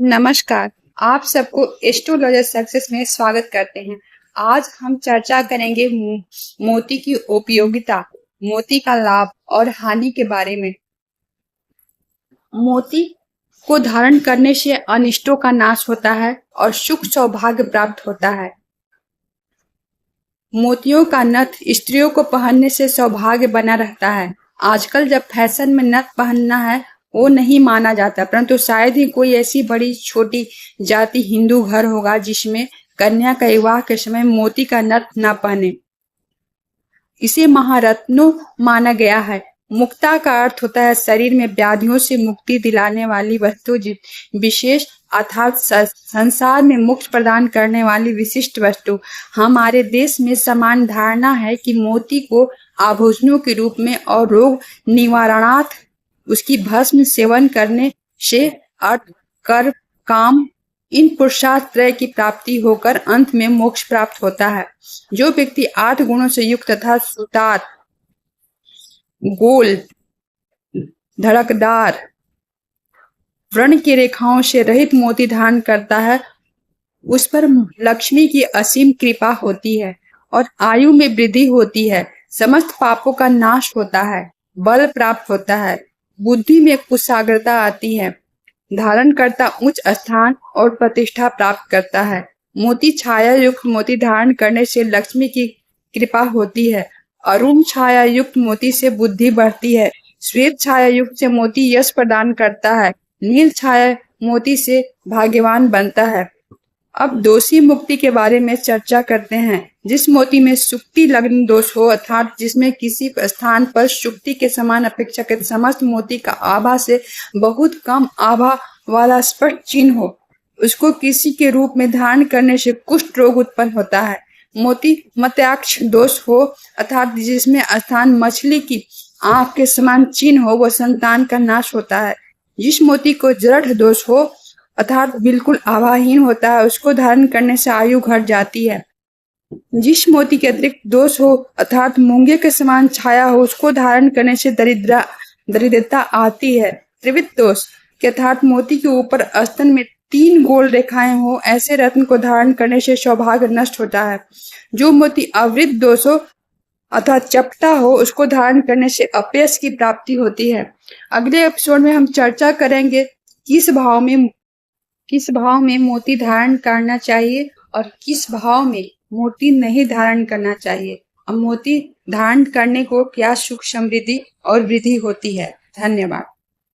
नमस्कार। आप सबको एस्ट्रोलॉजर सक्सेस में स्वागत करते हैं। आज हम चर्चा करेंगे मोती की उपयोगिता, मोती का लाभ और हानि के बारे में। मोती को धारण करने से अनिष्टों का नाश होता है और सुख सौभाग्य प्राप्त होता है। मोतियों का नथ स्त्रियों को पहनने से सौभाग्य बना रहता है। आजकल जब फैशन में नथ पहनना है वो नहीं माना जाता, परंतु शायद ही कोई ऐसी बड़ी छोटी जाति हिंदू घर होगा जिसमें कन्या का विवाह के समय मोती का नथ न पहने। इसे महारत्नों माना गया है। मुक्ता का अर्थ होता है शरीर में व्याधियों से मुक्ति दिलाने वाली वस्तु, विशेष अर्थात संसार में मोक्ष प्रदान करने वाली विशिष्ट वस्तु। हमारे देश में समान धारणा है कि मोती को आभूषणों के रूप में और रोग निवारणार्थ उसकी भस्म सेवन करने से अर्थ, कर्म, काम इन पुरुषार्थ त्रय की प्राप्ति होकर अंत में मोक्ष प्राप्त होता है। जो व्यक्ति 8 गुणों से युक्त तथा सुतार, गोल, धड़कदार, व्रण की रेखाओं से रहित मोती धारण करता है, उस पर लक्ष्मी की असीम कृपा होती है और आयु में वृद्धि होती है। समस्त पापों का नाश होता है, बल प्राप्त होता है, बुद्धि में कुशाग्रता आती है, धारण करता उच्च स्थान और प्रतिष्ठा प्राप्त करता है। मोती छाया युक्त मोती धारण करने से लक्ष्मी की कृपा होती है। अरुण छाया युक्त मोती से बुद्धि बढ़ती है। श्वेत छाया युक्त से मोती यश प्रदान करता है। नील छाया मोती से भाग्यवान बनता है। अब दोषी मुक्ति के बारे में चर्चा करते हैं। जिस मोती में सुक्ति लग्न दोष हो, अर्थात जिसमें किसी स्थान पर सुक्ति के समान अपेक्षाकृत समस्त मोती का आभा से बहुत कम आभा वाला स्पष्ट चिन्ह हो, उसको किसी के रूप में धारण करने से कुष्ठ रोग उत्पन्न होता है। मोती मत्स्याक्ष दोष हो, अर्थात जिसमें स्थान मछली की आंख के समान चिन्ह हो, वह संतान का नाश होता है। जिस मोती को जड़ दोष हो, अर्थात बिल्कुल आभाहीन होता है, उसको धारण करने से आयु घट जाती है। जिस मोती के अतिरिक्त दोष हो, अर्थात मूंगे के समान छाया हो, उसको धारण करने से दरिद्रता आती है। त्रिविध दोष के अर्थात मोती के ऊपर स्तन में 3 गोल रेखाएं हो, ऐसे रत्न को धारण करने से सौभाग्य नष्ट होता है। जो मोती अवृत दोष हो, अर्थात चपटा हो, उसको धारण करने से अपयश की प्राप्ति होती है। अगले एपिसोड में हम चर्चा करेंगे किस भाव में मोती धारण करना चाहिए और किस भाव में मोती नहीं धारण करना चाहिए, और मोती धारण करने को क्या सुख समृद्धि और वृद्धि होती है। धन्यवाद।